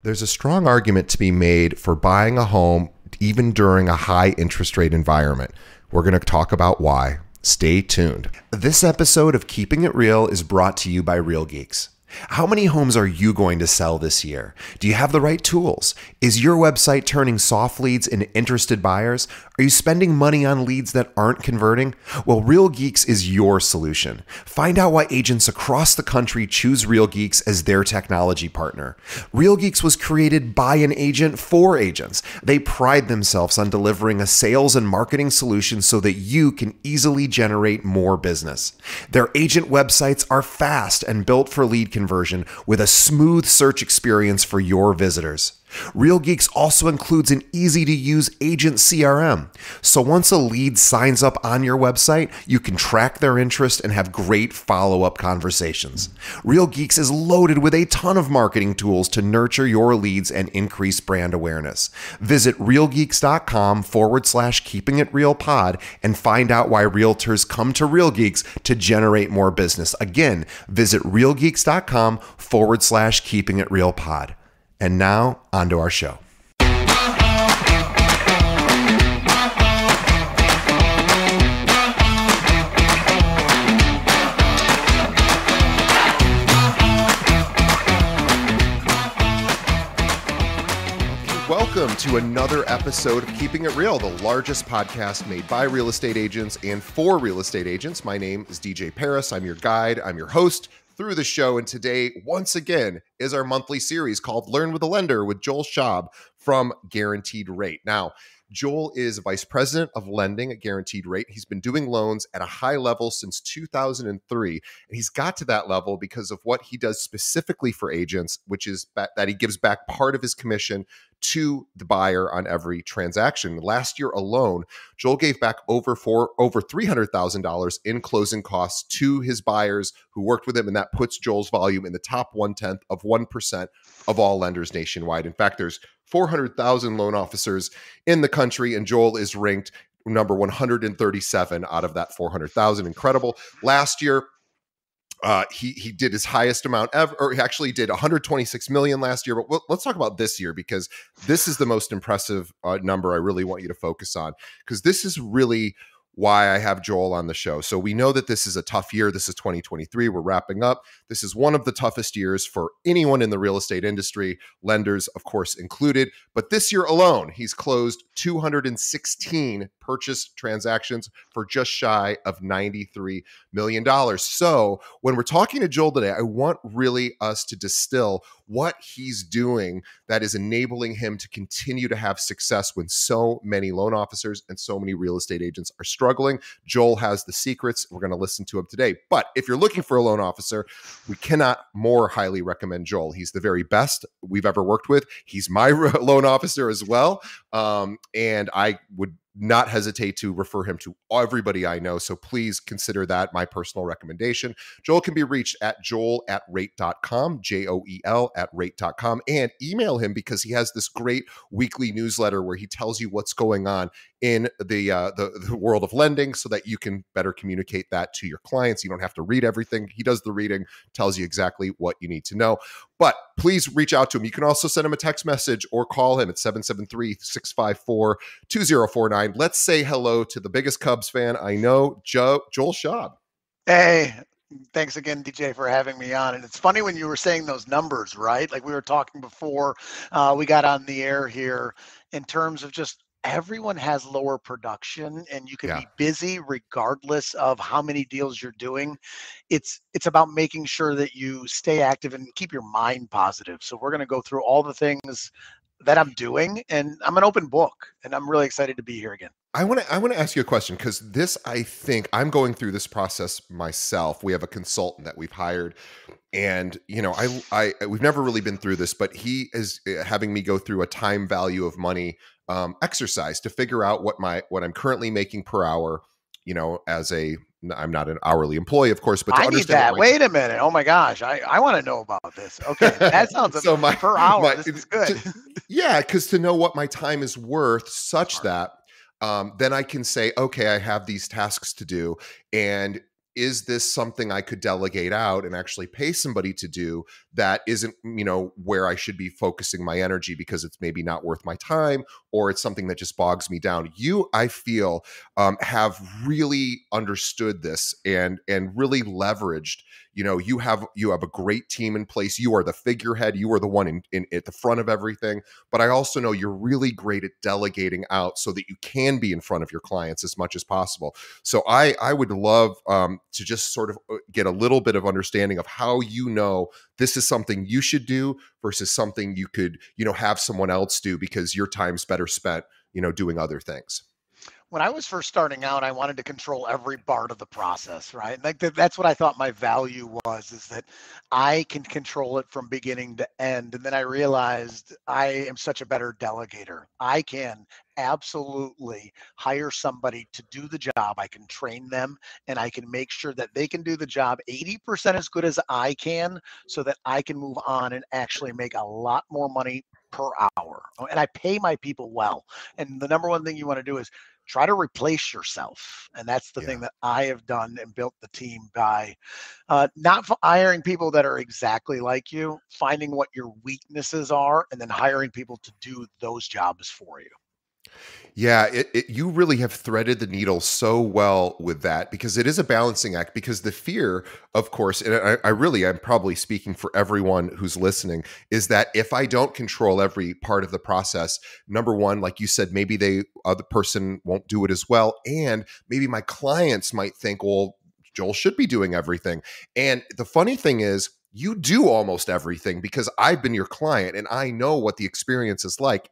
There's a strong argument to be made for buying a home even during a high interest rate environment. We're going to talk about why. Stay tuned. This episode of Keeping It Real is brought to you by Real Geeks. How many homes are you going to sell this year? Do you have the right tools? Is your website turning soft leads into interested buyers? Are you spending money on leads that aren't converting? Well, Real Geeks is your solution. Find out why agents across the country choose Real Geeks as their technology partner. Real Geeks was created by an agent for agents. They pride themselves on delivering a sales and marketing solution so that you can easily generate more business. Their agent websites are fast and built for lead conversion with a smooth search experience for your visitors. Real Geeks also includes an easy-to-use agent CRM. So once a lead signs up on your website, you can track their interest and have great follow-up conversations. Real Geeks is loaded with a ton of marketing tools to nurture your leads and increase brand awareness. Visit realgeeks.com/keepingitrealpod and find out why realtors come to Real Geeks to generate more business. Again, visit realgeeks.com/keepingitrealpod. And now, on to our show. Welcome to another episode of Keeping It Real, the largest podcast made by real estate agents and for real estate agents. My name is DJ Paris. I'm your guide. I'm your host through the show. And today, once again, is our monthly series called Learn with a Lender with Joel Schaub from Guaranteed Rate. Now, Joel is Vice President of Lending at Guaranteed Rate. He's been doing loans at a high level since 2003. And he's got to that level because of what he does specifically for agents, which is that he gives back part of his commission to the buyer on every transaction. Last year alone, Joel gave back over $300,000 in closing costs to his buyers who worked with him, and that puts Joel's volume in the top 1/10 of 1% of all lenders nationwide. In fact, there's 400,000 loan officers in the country, and Joel is ranked number 137 out of that 400,000. Incredible. Last year, he did his highest amount ever, or he actually did 126 million last year. But let's talk about this year, because this is the most impressive number I really want you to focus on, because this is really why I have Joel on the show. So we know that this is a tough year. This is 2023. We're wrapping up. This is one of the toughest years for anyone in the real estate industry, lenders, of course, included. But this year alone, he's closed 216 purchase transactions for just shy of $93 million. So when we're talking to Joel today, I want really us to distill what he's doing that is enabling him to continue to have success when so many loan officers and so many real estate agents are struggling. Joel has the secrets. We're going to listen to him today. But if you're looking for a loan officer, we cannot more highly recommend Joel. He's the very best we've ever worked with. He's my loan officer as well. And I would not hesitate to refer him to everybody I know. So please consider that my personal recommendation. Joel can be reached at joel@rate.com, JOEL@rate.com, and email him because he has this great weekly newsletter where he tells you what's going on in the world of lending so that you can better communicate that to your clients. You don't have to read everything. He does the reading, tells you exactly what you need to know. But please reach out to him. You can also send him a text message or call him at 773-654-2049. Let's say hello to the biggest Cubs fan I know, Joel Schaub. Hey, thanks again, DJ, for having me on. And it's funny when you were saying those numbers, right? Like we were talking before we got on the air here, in terms of just everyone has lower production, and you can be busy regardless of how many deals you're doing. It's about making sure that you stay active and keep your mind positive. So we're going to go through all the things that I'm doing, and I'm an open book, and I'm really excited to be here again. I want to ask you a question, because this, I think I'm going through this process myself. We have a consultant that we've hired, and we've never really been through this, but he is having me go through a time value of money exercise to figure out what I'm currently making per hour. I'm not an hourly employee, of course, but to I need that. Wait a minute. Oh my gosh. I want to know about this. Okay. That sounds so per hour. This is good. Because to know what my time is worth such that then I can say, okay, I have these tasks to do. And is this something I could delegate out and actually pay somebody to do that isn't, where I should be focusing my energy because it's maybe not worth my time, or it's something that just bogs me down. You, I feel, have really understood this and really leveraged. You have a great team in place. You are the figurehead. You are the one in at the front of everything. But I also know you're really great at delegating out so that you can be in front of your clients as much as possible. So I would love to just sort of get a little bit of understanding of how this is something you should do versus something you could have someone else do because your time's better spent doing other things. When I was first starting out, I wanted to control every part of the process, right? Like that's what I thought my value was, is that I can control it from beginning to end. And then I realized I am such a better delegator. I can absolutely hire somebody to do the job. I can train them and I can make sure that they can do the job 80% as good as I can so that I can move on and actually make a lot more money per hour. And I pay my people well. And the number one thing you want to do is try to replace yourself. And that's the thing Yeah. that I have done and built the team by not hiring people that are exactly like you, finding what your weaknesses are, and then hiring people to do those jobs for you. Yeah, you really have threaded the needle so well with that, because it is a balancing act. Because the fear, of course, and I'm probably speaking for everyone who's listening, is that if I don't control every part of the process, number one, like you said, maybe the other person won't do it as well, and maybe my clients might think, well, Joel should be doing everything. And the funny thing is, you do almost everything because I've been your client and I know what the experience is like.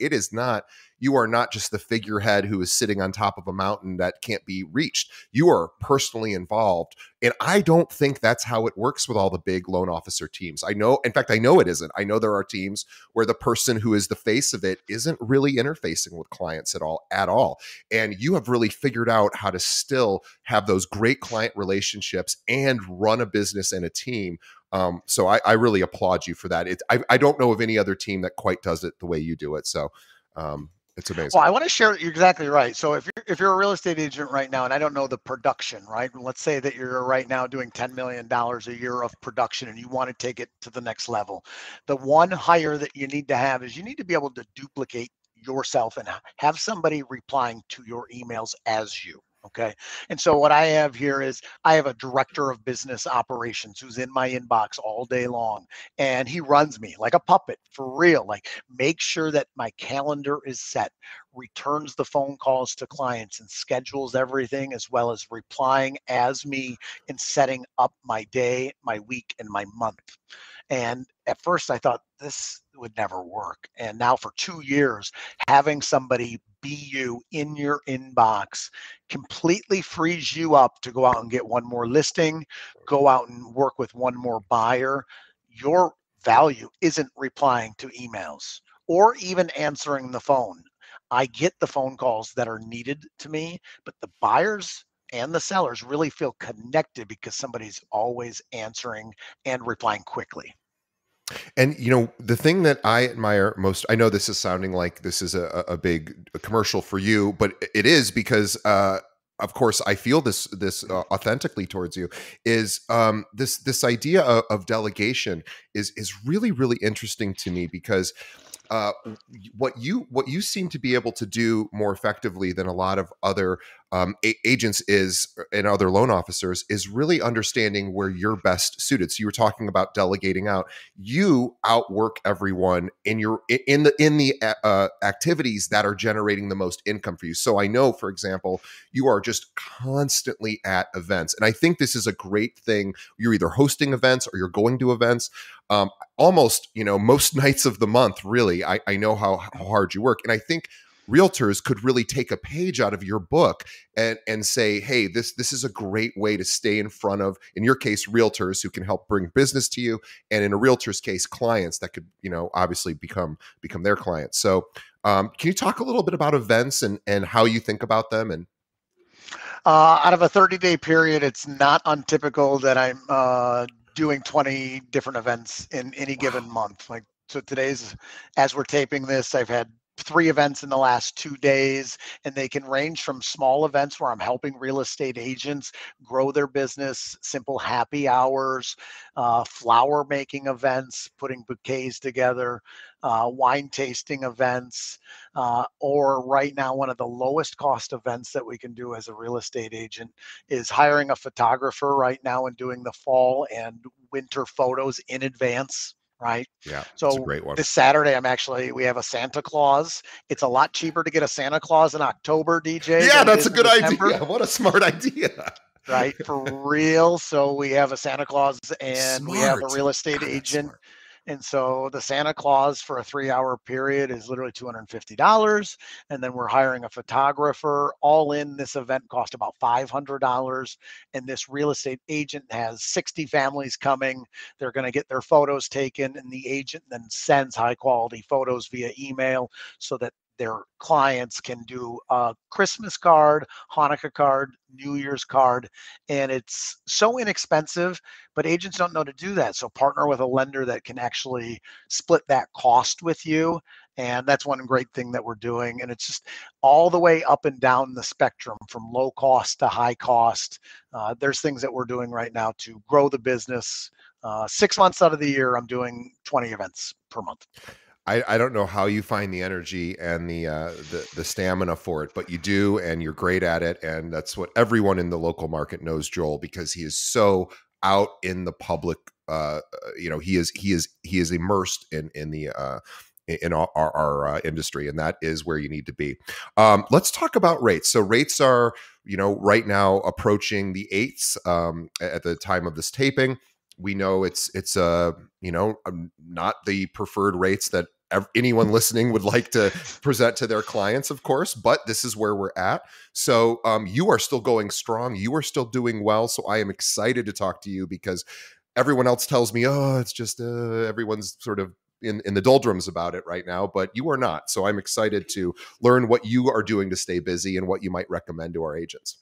You are not just the figurehead who is sitting on top of a mountain that can't be reached. You are personally involved. And I don't think that's how it works with all the big loan officer teams. In fact, I know it isn't. I know there are teams where the person who is the face of it isn't really interfacing with clients at all. And you have really figured out how to still have those great client relationships and run a business and a team. So I really applaud you for that. I don't know of any other team that quite does it the way you do it. So it's amazing. Well, I want to share. You're exactly right. So if you're a real estate agent right now, and I don't know the production, right? Let's say that you're right now doing $10 million a year of production, and you want to take it to the next level. The one hire that you need to have is you need to be able to duplicate yourself and have somebody replying to your emails as you. Okay. And so what I have here is I have a director of business operations who's in my inbox all day long, and he runs me like a puppet for real. Like, make sure that my calendar is set, returns the phone calls to clients, and schedules everything, as well as replying as me and setting up my day, my week, and my month. And at first I thought this would never work. And now for 2 years, having somebody be you in your inbox completely frees you up to go out and get one more listing, go out and work with one more buyer. Your value isn't replying to emails or even answering the phone. I get the phone calls that are needed to me, but the buyers and the sellers really feel connected because somebody's always answering and replying quickly. And the thing that I admire most, I know this is sounding like this is a big commercial for you, but it is because, of course, I feel this authentically towards you. Is this idea of delegation is really, really interesting to me, because uh, what you seem to be able to do more effectively than a lot of other agents and other loan officers is really understanding where you're best suited. So you were talking about delegating out. You outwork everyone in the activities that are generating the most income for you. So I know, for example, you are just constantly at events, and I think this is a great thing. You're either hosting events or you're going to events. Almost, most nights of the month, really. I know how hard you work. And I think realtors could really take a page out of your book and say, hey, this is a great way to stay in front of, in your case, realtors who can help bring business to you. And in a realtor's case, clients that could, obviously become their clients. So can you talk a little bit about events and how you think about them? And Out of a 30-day period, it's not untypical that I'm doing 20 different events in any given month. Like, so today's, as we're taping this, I've had 3 events in the last 2 days, and they can range from small events where I'm helping real estate agents grow their business, simple happy hours, flower making events, putting bouquets together, wine tasting events, or right now, one of the lowest cost events that we can do as a real estate agent is hiring a photographer right now and doing the fall and winter photos in advance. Right. Yeah, it's a So great one. this Saturday, we have a Santa Claus. It's a lot cheaper to get a Santa Claus in October, DJ, Yeah, than it that's a is in good December. idea. What a smart idea. Right, for real. So we have a Santa Claus and we have a Smart. real estate God, that's agent. smart. And so the Santa Claus for a 3-hour period is literally $250. And then we're hiring a photographer. All in, this event cost about $500. And this real estate agent has 60 families coming. They're going to get their photos taken, and the agent then sends high quality photos via email so that their clients can do a Christmas card, Hanukkah card, New Year's card, and it's so inexpensive, but agents don't know to do that. So partner with a lender that can actually split that cost with you. And that's one great thing that we're doing. And it's just all the way up and down the spectrum from low cost to high cost. There's things that we're doing right now to grow the business. 6 months out of the year, I'm doing 20 events per month. I don't know how you find the energy and the stamina for it, but you do, and you're great at it. And that's what everyone in the local market knows Joel, because he is so out in the public. He is immersed in the in our industry, and that is where you need to be. Let's talk about rates. So rates are, right now approaching the eights at the time of this taping. We know it's not the preferred rates that anyone listening would like to present to their clients, of course, but this is where we're at. So you are still going strong. You are still doing well. So I am excited to talk to you, because everyone else tells me, oh, it's just everyone's sort of in the doldrums about it right now, but you are not. So I'm excited to learn what you are doing to stay busy and what you might recommend to our agents.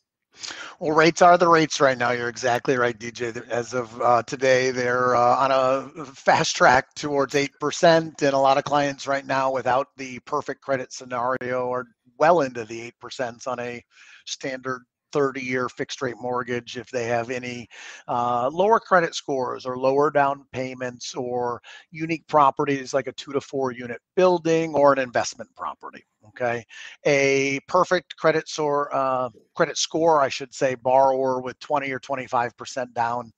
Well, rates are the rates right now. You're exactly right, DJ. As of today, they're on a fast track towards 8%. And a lot of clients right now, without the perfect credit scenario, are well into the 8% on a standard 30-year fixed rate mortgage if they have any lower credit scores or lower down payments or unique properties like a 2 to 4 unit building or an investment property. Okay, a perfect credit score, I should say, borrower with 20 or 25% down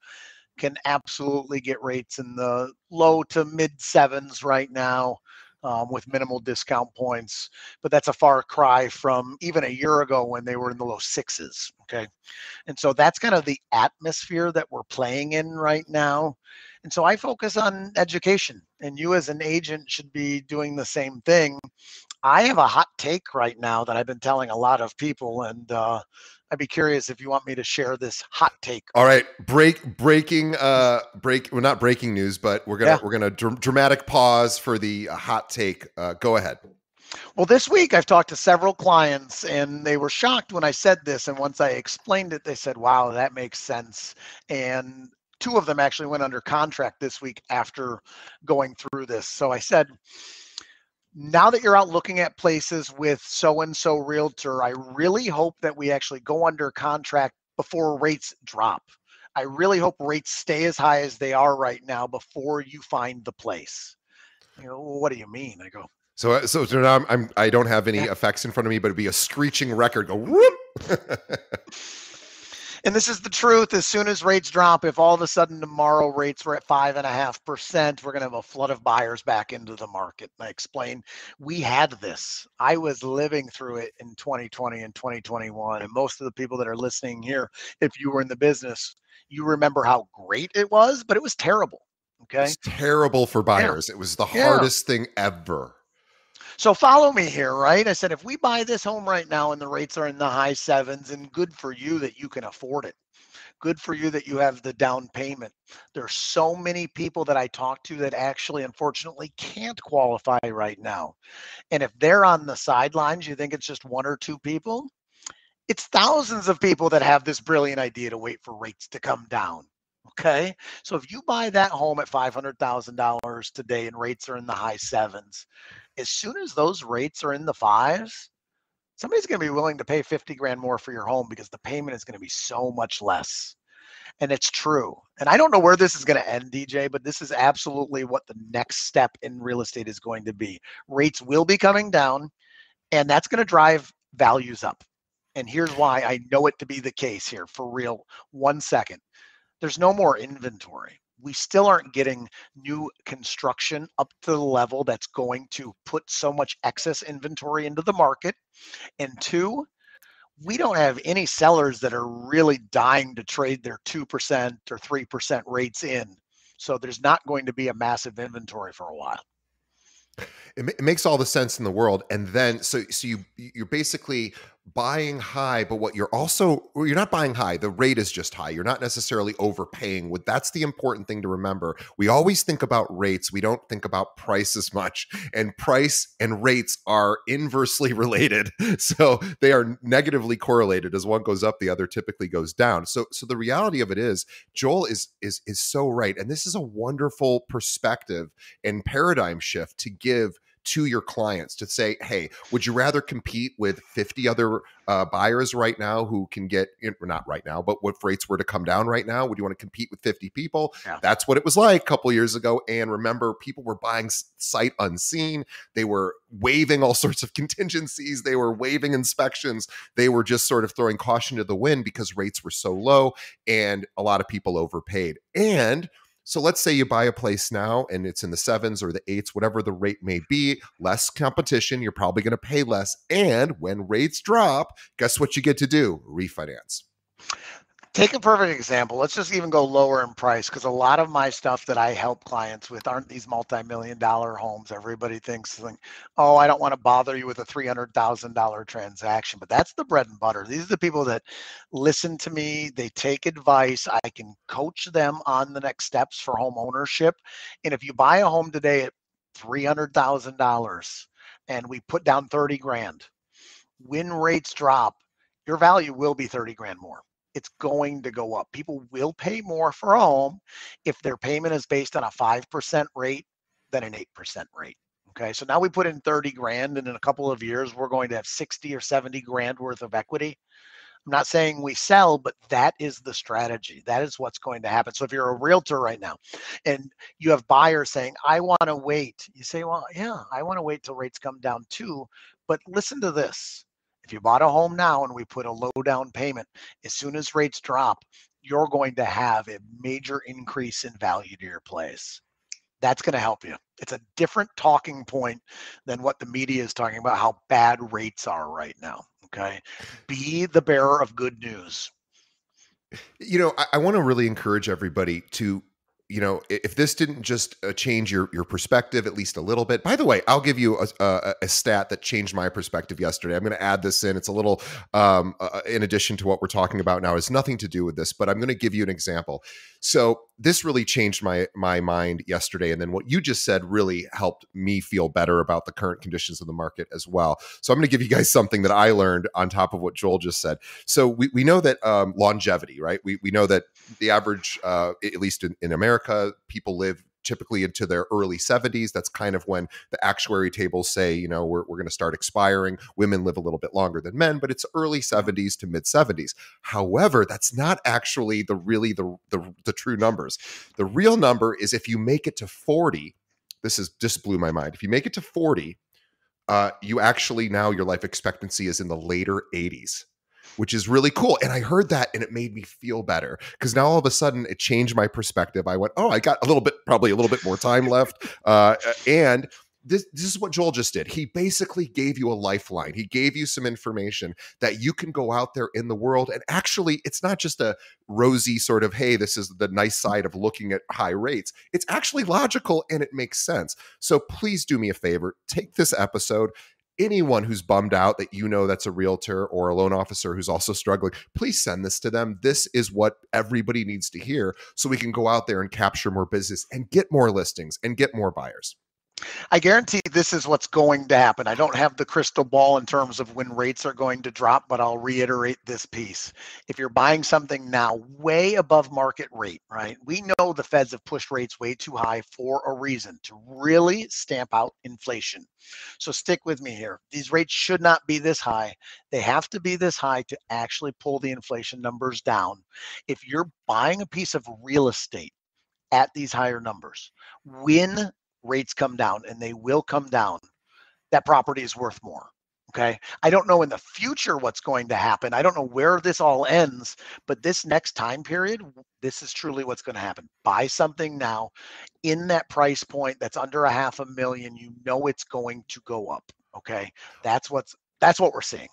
can absolutely get rates in the low to mid sevens right now, with minimal discount points. But that's a far cry from even a year ago when they were in the low sixes. Okay. And so that's kind of the atmosphere that we're playing in right now. And so I focus on education, and you as an agent should be doing the same thing. I have a hot take right now that I've been telling a lot of people, and I'd be curious if you want me to share this hot take. All right, well, not breaking news, but we're gonna dramatic pause for the hot take. Go ahead. Well, this week I've talked to several clients, and they were shocked when I said this. And once I explained it, they said, "Wow, that makes sense." And 2 of them actually went under contract this week after going through this. So I said, now that you're out looking at places with so-and-so realtor, I really hope that we actually go under contract before rates drop. I really hope rates stay as high as they are right now before you find the place. Well, what do you mean? I go, So now I don't have any yeah. effects in front of me, but it'd be a screeching record. Go whoop. And this is the truth. As soon as rates drop, if all of a sudden tomorrow rates were at 5.5%, we're going to have a flood of buyers back into the market. And I explained, we had this. I was living through it in 2020 and 2021. And most of the people that are listening here, if you were in the business, you remember how great it was, but it was terrible. Okay. It's terrible for buyers. Yeah. It was the Yeah. hardest thing ever. So follow me here, right? I said, if we buy this home right now and the rates are in the high sevens, and good for you that you can afford it. Good for you that you have the down payment. There's so many people that I talk to that actually, unfortunately, can't qualify right now. And if they're on the sidelines, you think it's just 1 or 2 people? It's thousands of people that have this brilliant idea to wait for rates to come down. Okay. So if you buy that home at $500,000 today and rates are in the high sevens, as soon as those rates are in the fives, somebody's going to be willing to pay 50 grand more for your home because the payment is going to be so much less. And it's true. And I don't know where this is going to end, DJ, but this is absolutely what the next step in real estate is going to be. Rates will be coming down, and that's going to drive values up. And here's why I know it to be the case here for real. 1 second. There's no more inventory. We still aren't getting new construction up to the level that's going to put so much excess inventory into the market. And two, we don't have any sellers that are really dying to trade their 2% or 3% rates in. So there's not going to be a massive inventory for a while. It makes all the sense in the world. And then, so you're basically buying high, but what you're not buying high. The rate is just high. You're not necessarily overpaying. That's the important thing to remember. We always think about rates. We don't think about price as much, and price and rates are inversely related. So they are negatively correlated. As one goes up, the other typically goes down. So the reality of it is, Joel is so right. And this is a wonderful perspective and paradigm shift to give to your clients, to say, hey, would you rather compete with 50 other buyers right now who can get, not right now, but what rates were to come down right now? Would you want to compete with 50 people? Yeah. That's what it was like a couple of years ago. And remember, people were buying sight unseen. They were waiving all sorts of contingencies. They were waiving inspections. They were just sort of throwing caution to the wind because rates were so low and a lot of people overpaid. And so let's say you buy a place now and it's in the sevens or the eights, whatever the rate may be, less competition, you're probably going to pay less. And when rates drop, guess what you get to do? Refinance. Take a perfect example. Let's just even go lower in price, because a lot of my stuff that I help clients with aren't these multi-million-dollar homes. Everybody thinks, like, oh, I don't want to bother you with a $300,000 transaction, but that's the bread and butter. These are the people that listen to me. They take advice. I can coach them on the next steps for home ownership. And if you buy a home today at $300,000 and we put down 30 grand, when rates drop, your value will be 30 grand more. It's going to go up. People will pay more for a home if their payment is based on a 5% rate than an 8% rate. Okay, so now we put in 30 grand, and in a couple of years, we're going to have 60 or 70 grand worth of equity. I'm not saying we sell, but that is the strategy. That is what's going to happen. So if you're a realtor right now and you have buyers saying, I want to wait, you say, well, yeah, I want to wait till rates come down too. But listen to this. If you bought a home now and we put a low down payment, as soon as rates drop, you're going to have a major increase in value to your place. That's going to help you. It's a different talking point than what the media is talking about, how bad rates are right now. Okay. Be the bearer of good news. I want to really encourage everybody to, if this didn't just change your perspective at least a little bit. By the way, I'll give you a stat that changed my perspective yesterday. I'm going to add this in. It's a little in addition to what we're talking about now. It's nothing to do with this, but I'm going to give you an example. So this really changed my mind yesterday. And then what you just said really helped me feel better about the current conditions of the market as well. So I'm going to give you guys something that I learned on top of what Joel just said. So we know that longevity, right? We know that the average, at least in America, people live typically into their early 70s. That's kind of when the actuary tables say, we're going to start expiring. Women live a little bit longer than men, but it's early 70s to mid 70s. However, that's not actually the true numbers. The real number is if you make it to 40, this is just blew my mind. If you make it to 40, you actually now your life expectancy is in the later 80s. Which is really cool. And I heard that and it made me feel better because now all of a sudden it changed my perspective. I went, oh, I got probably a little bit more time left. And this is what Joel just did. He basically gave you a lifeline. He gave you some information that you can go out there in the world. And actually, it's not just a rosy sort of, hey, this is the nice side of looking at high rates. It's actually logical and it makes sense. So please do me a favor. Take this episode. Anyone who's bummed out that that's a realtor or a loan officer who's also struggling, please send this to them. This is what everybody needs to hear so we can go out there and capture more business and get more listings and get more buyers. I guarantee this is what's going to happen. I don't have the crystal ball in terms of when rates are going to drop, but I'll reiterate this piece. If you're buying something now way above market rate, right? We know the feds have pushed rates way too high for a reason, to really stamp out inflation. So stick with me here. These rates should not be this high. They have to be this high to actually pull the inflation numbers down. If you're buying a piece of real estate at these higher numbers, when rates come down, and they will come down, that property is worth more. Okay. I don't know in the future what's going to happen. I don't know where this all ends, but this next time period, this is truly what's going to happen. Buy something now in that price point that's under a half a million. You know it's going to go up. Okay. That's what we're seeing.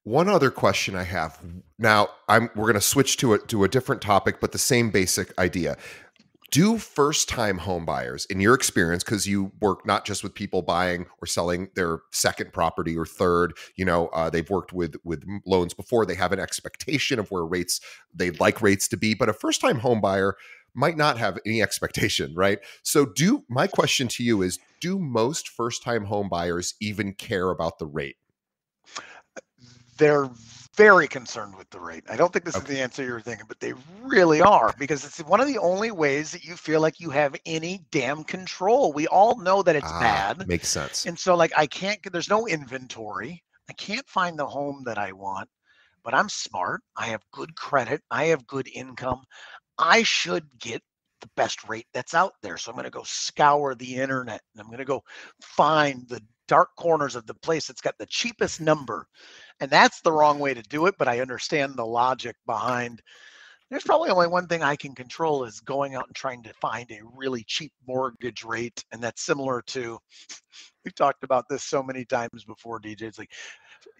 One other question I have now, we're going to switch to a different topic, but the same basic idea. Do first-time home buyers, in your experience, because you work not just with people buying or selling their second property or third, they've worked with loans before, they have an expectation of where rates they'd like rates to be, but a first-time home buyer might not have any expectation, right? So my question to you is, do most first-time home buyers even care about the rate? They're very concerned with the rate. I don't think this is Okay. the answer you're thinking, but they really are, because it's one of the only ways that you feel like you have any damn control. We all know that it's bad. Makes sense. And so, like, there's no inventory. I can't find the home that I want, but I'm smart. I have good credit. I have good income. I should get the best rate that's out there. So I'm going to go scour the internet, and I'm going to go find the dark corners of the place that's got the cheapest number. And that's the wrong way to do it, but I understand the logic behind. There's probably only one thing I can control, is going out and trying to find a really cheap mortgage rate. And that's similar to, we've talked about this so many times before, DJ. It's like,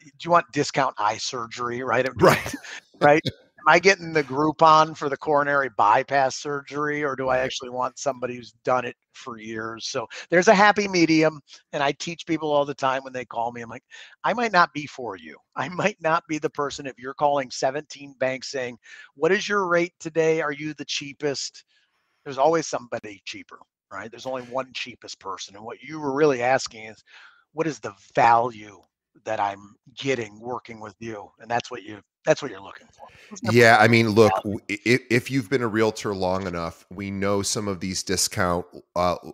do you want discount eye surgery, right? Right. Right? Am I getting the Groupon for the coronary bypass surgery, or do I Right. actually want somebody who's done it for years? So there's a happy medium. And I teach people all the time when they call me, I'm like, I might not be for you. I might not be the person. If you're calling 17 banks saying, what is your rate today? Are you the cheapest? There's always somebody cheaper, right? There's only one cheapest person. And what you were really asking is, what is the value that I'm getting working with you? And that's what you're looking for. Who's gonna Yeah, I mean, look, value? if you've been a realtor long enough, we know some of these discount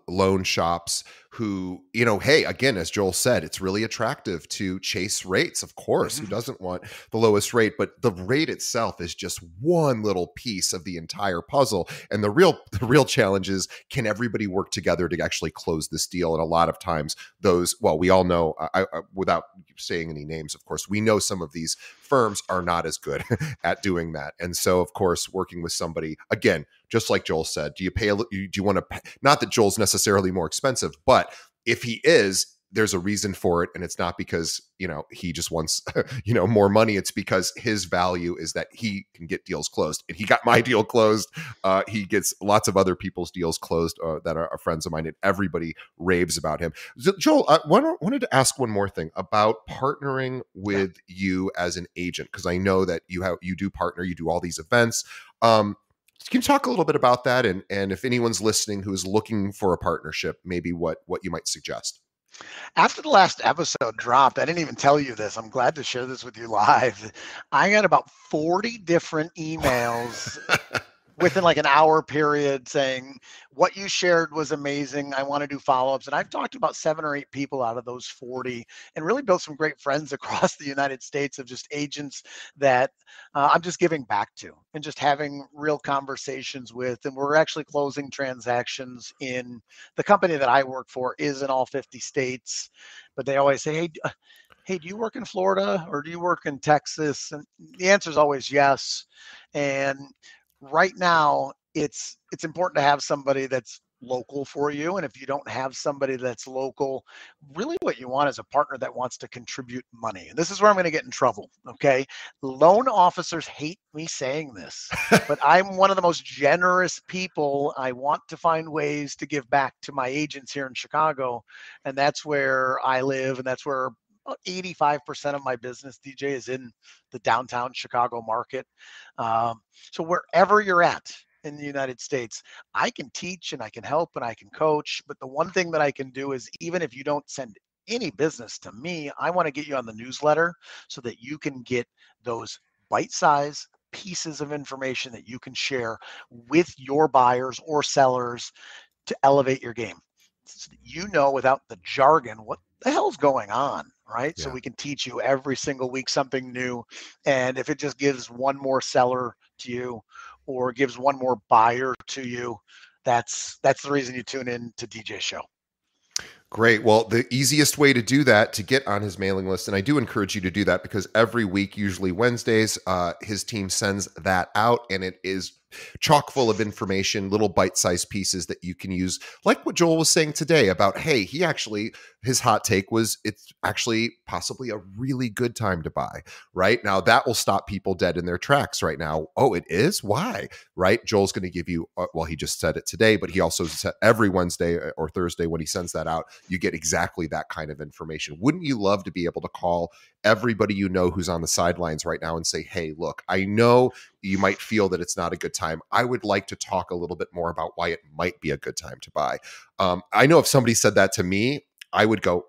loan shops who, hey, again, as Joel said, it's really attractive to chase rates. Of course, who Mhm. doesn't want the lowest rate? But the rate itself is just one little piece of the entire puzzle. And the real challenge is, can everybody work together to actually close this deal? And a lot of times, we all know, without saying any names, of course, we know some of these firms are not as good at doing that. And so, of course, working with somebody, again, just like Joel said, do you want to pay, not that Joel's necessarily more expensive, but if he is, there's a reason for it. And it's not because, he just wants, more money. It's because his value is that he can get deals closed, and he got my deal closed. He gets lots of other people's deals closed that are friends of mine, and everybody raves about him. Joel, I wanted to ask one more thing about partnering Yeah. with you as an agent, because I know that you do partner, you do all these events. Um, can you talk a little bit about that, and if anyone's listening who is looking for a partnership, maybe what you might suggest? After the last episode dropped, I didn't even tell you this. I'm glad to share this with you live. I got about 40 different emails within like an hour period saying, what you shared was amazing. I want to do follow-ups. And I've talked to about 7 or 8 people out of those 40, and really built some great friends across the United States, of just agents that I'm just giving back to and just having real conversations with. And we're actually closing transactions in the company that I work for is in all 50 states, but they always say, hey, do you work in Florida or do you work in Texas? And the answer is always yes. And right now, it's important to have somebody that's local for you. And if you don't have somebody that's local, really what you want is a partner that wants to contribute money. And this is where I'm going to get in trouble. Okay. Loan officers hate me saying this, but I'm one of the most generous people. I want to find ways to give back to my agents here in Chicago. And that's where I live. And that's where 85% of my business, DJ, is in the downtown Chicago market. Um, so wherever you're at, in the United States. I can teach and I can help and I can coach, but the one thing that I can do is, even if you don't send any business to me, I want to get you on the newsletter so that you can get those bite-sized pieces of information that you can share with your buyers or sellers to elevate your game. So you know, without the jargon, what the hell's going on, right? So Yeah. we can teach you every single week something new. And if it just gives one more seller to you or gives one more buyer to you, that's the reason you tune in to DJ's show. Great. Well, the easiest way to do that, to get on his mailing list, and I do encourage you to do that, because every week, usually Wednesdays, his team sends that out, and it is chock full of information, little bite-sized pieces that you can use, like what Joel was saying today about, hey, his hot take was, it's actually possibly a really good time to buy, right? Now, that will stop people dead in their tracks right now. Oh, it is? Why? Right? Joel's going to give you, well, he just said it today, but he also said every Wednesday or Thursday when he sends that out, you get exactly that kind of information. Wouldn't you love to be able to call everybody you know who's on the sidelines right now and say, hey, look, I know you might feel that it's not a good time. I would like to talk a little bit more about why it might be a good time to buy. I know if somebody said that to me, I would go,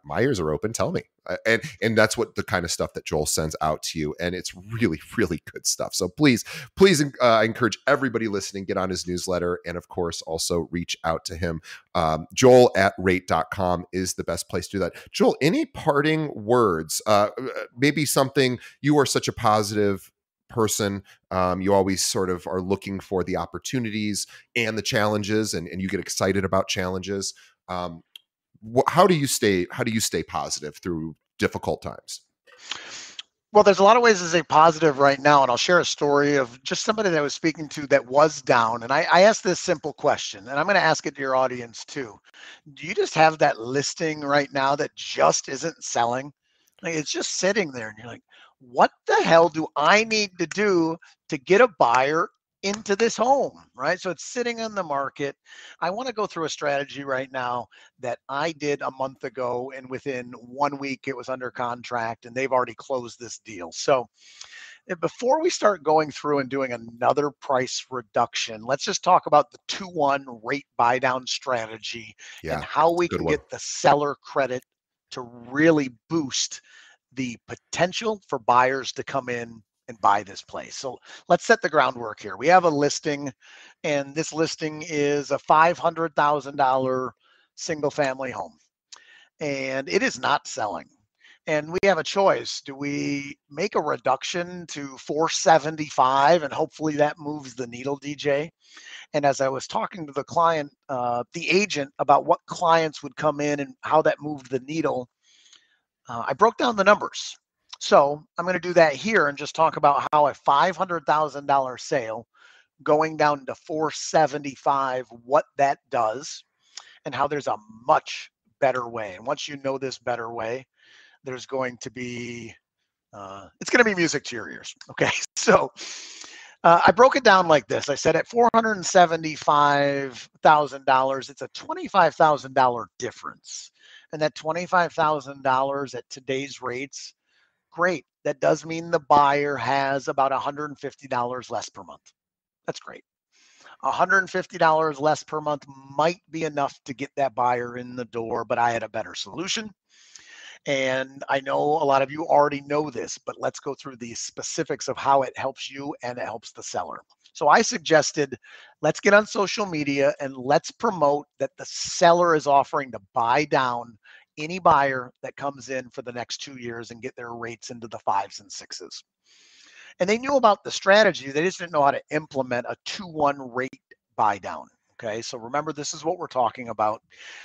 my ears are open. Tell me. And that's what the kind of stuff that Joel sends out to you. And it's really, really good stuff. So please, I encourage everybody listening, get on his newsletter. And of course, also reach out to him. Joel at rate.com is the best place to do that. Joel, any parting words? Maybe something, you are such a positive person. You always sort of are looking for the opportunities and the challenges, and you get excited about challenges. How do you stay positive through difficult times? Well, there's a lot of ways to stay positive right now, and I'll share a story of just somebody that I was speaking to that was down. And I asked this simple question, and I'm going to ask it to your audience too. Do you just have that listing right now that just isn't selling? Like, it's just sitting there, and you're like, what the hell do I need to do to get a buyer into this home, right? So it's sitting on the market. I want to go through a strategy right now that I did a month ago, and within 1 week it was under contract and they've already closed this deal. So before we start going through and doing another price reduction, let's just talk about the 2-1 rate buy down strategy and Yeah, how it's a we good can one. get the seller credit to really boost the potential for buyers to come in and buy this place. So let's set the groundwork here. We have a listing, and this listing is a $500,000 single family home, and it is not selling. And we have a choice. Do we make a reduction to 475 and hopefully that moves the needle, DJ? And as I was talking to the client, the agent, about what clients would come in and how that moved the needle, I broke down the numbers. So I'm going to do that here and just talk about how a $500,000 sale going down to 475, what that does, and how there's a much better way. And once you know this better way, there's going to be it's going to be music to your ears. Okay, so I broke it down like this. I said at $475,000, it's a $25,000 difference, and that $25,000 at today's rates, great. That does mean the buyer has about $150 less per month. That's great. $150 less per month might be enough to get that buyer in the door, but I had a better solution. And I know a lot of you already know this, but let's go through the specifics of how it helps you and it helps the seller. So I suggested, let's get on social media and let's promote that the seller is offering to buy down any buyer that comes in for the next 2 years and get their rates into the 5s and 6s. And they knew about the strategy. They just didn't know how to implement a 2-1 rate buy down. Okay, so remember, this is what we're talking about.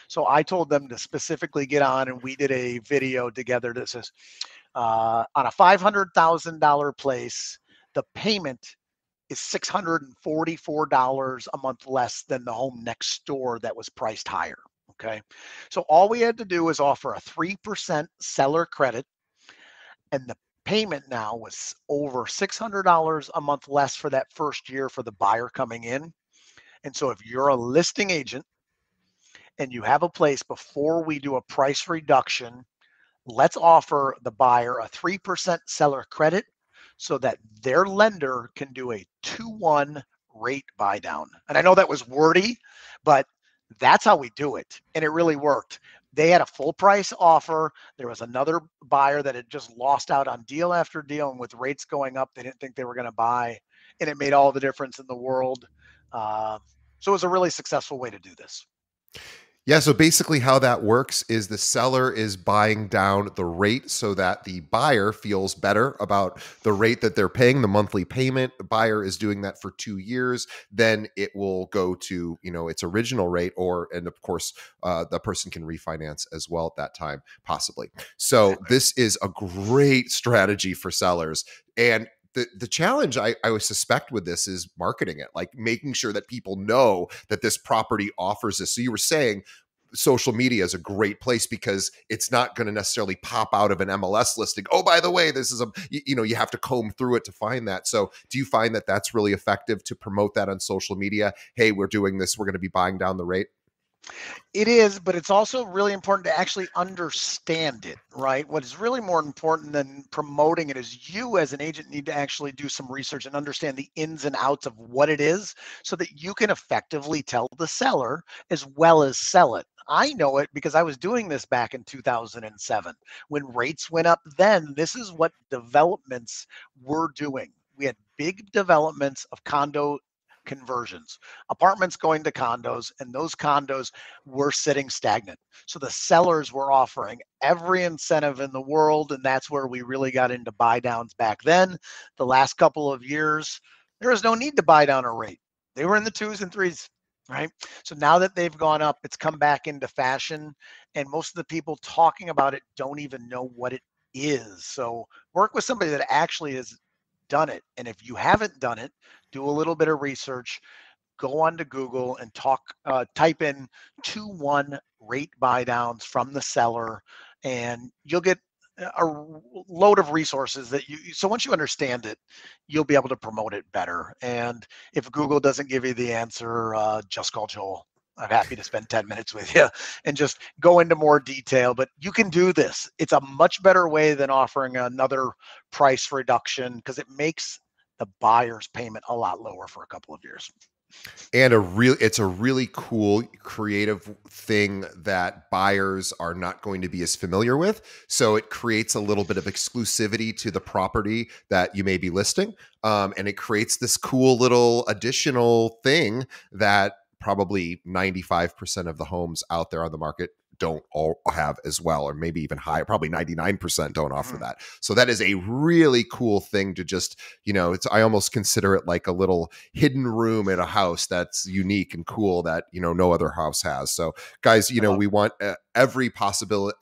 So I told them to specifically get on, and we did a video together that says, on a $500,000 place, the payment is $644 a month less than the home next door that was priced higher. Okay, so all we had to do was offer a 3% seller credit, and the payment now was over $600 a month less for that first year for the buyer coming in. And so if you're a listing agent and you have a place, before we do a price reduction, let's offer the buyer a 3% seller credit so that their lender can do a 2-1 rate buy down. And I know that was wordy, but that's how we do it. And it really worked. They had a full price offer. There was another buyer that had just lost out on deal after deal. And with rates going up, they didn't think they were going to buy. And it made all the difference in the world. So it was a really successful way to do this. Yeah, so basically how that works is the seller is buying down the rate so that the buyer feels better about the rate that they're paying, the monthly payment. The buyer is doing that for 2 years, then it will go to, its original rate, and of course, the person can refinance as well at that time, possibly. So this is a great strategy for sellers. And the challenge I would suspect with this is marketing it, like making sure that people know that this property offers this. So you were saying social media is a great place because it's not going to necessarily pop out of an MLS listing. Oh, by the way, this is you have to comb through it to find that. So do you find that that's really effective to promote that on social media? Hey, we're doing this. We're going to be buying down the rate. It is, but it's also really important to actually understand it, right? What is really more important than promoting it is you as an agent need to actually do some research and understand the ins and outs of what it is so that you can effectively tell the seller as well as sell it. I know it because I was doing this back in 2007. When rates went up then, this is what developments were doing. We had big developments of condo conversions, apartments going to condos, and those condos were sitting stagnant. So the sellers were offering every incentive in the world, and that's where we really got into buy downs back then. The last couple of years, there was no need to buy down a rate. They were in the 2s and 3s, right? So now that they've gone up, it's come back into fashion, and most of the people talking about it don't even know what it is. So work with somebody that actually has done it. And if you haven't done it, do a little bit of research, go onto Google and type in 2-1 rate buy downs from the seller, and you'll get a load of resources so once you understand it, you'll be able to promote it better. And if Google doesn't give you the answer, just call Joel. I'm happy to spend 10 minutes with you and just go into more detail, but you can do this. It's a much better way than offering another price reduction because it makes the buyer's payment a lot lower for a couple of years. And it's a really cool, creative thing that buyers are not going to be as familiar with. So it creates a little bit of exclusivity to the property that you may be listing. And it creates this cool little additional thing that probably 95% of the homes out there on the market don't all have as well, or maybe even higher, probably 99% don't offer that. So that is a really cool thing to just, I almost consider it like a little hidden room in a house that's unique and cool that, no other house has. So guys, we want every possible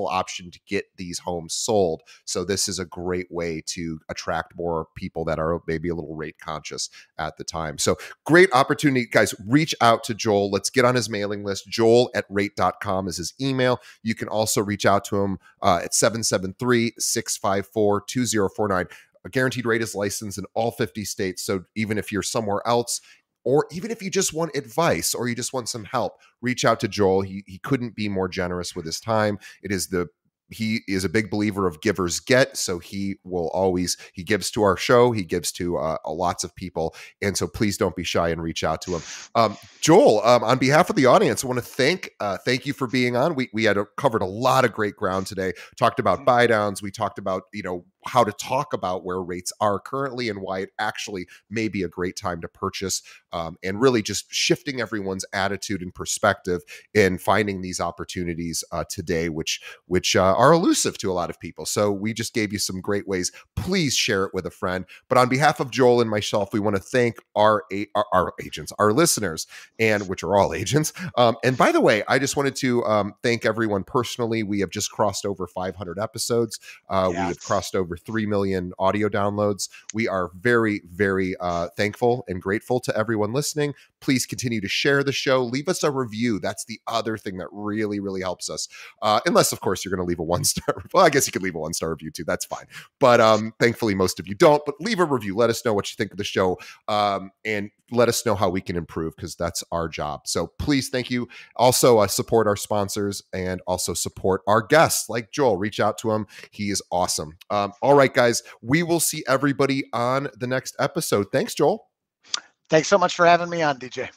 option to get these homes sold. So this is a great way to attract more people that are maybe a little rate conscious at the time. So great opportunity, guys. Reach out to Joel. Let's get on his mailing list. Joel@rate.com is his email. You can also reach out to him at 773-654-2049. A guaranteed rate is licensed in all 50 states. So even if you're somewhere else, or even if you just want advice or you just want some help, reach out to Joel. He couldn't be more generous with his time. He is a big believer of givers get. So he gives to our show. He gives to lots of people. And so please don't be shy and reach out to him. Joel, on behalf of the audience, I want to thank you for being on. We had covered a lot of great ground today, talked about buy downs. We talked about, how to talk about where rates are currently and why it actually may be a great time to purchase, and really just shifting everyone's attitude and perspective in finding these opportunities today, which are elusive to a lot of people. So we just gave you some great ways. Please share it with a friend. But on behalf of Joel and myself, we want to thank our agents, our listeners, and which are all agents. And by the way, I just wanted to thank everyone personally. We have just crossed over 500 episodes. We have crossed over 3 million audio downloads. We are very, very thankful and grateful to everyone listening. Please continue to share the show. Leave us a review. That's the other thing that really, really helps us. Unless, of course, you're going to leave a 1-star. Well, I guess you could leave a 1-star review too. That's fine. But thankfully, most of you don't. But leave a review. Let us know what you think of the show. And let us know how we can improve, because that's our job. So please, thank you. Also, support our sponsors and also support our guests like Joel. Reach out to him. He is awesome. All right, guys. We will see everybody on the next episode. Thanks, Joel. Thanks so much for having me on, DJ.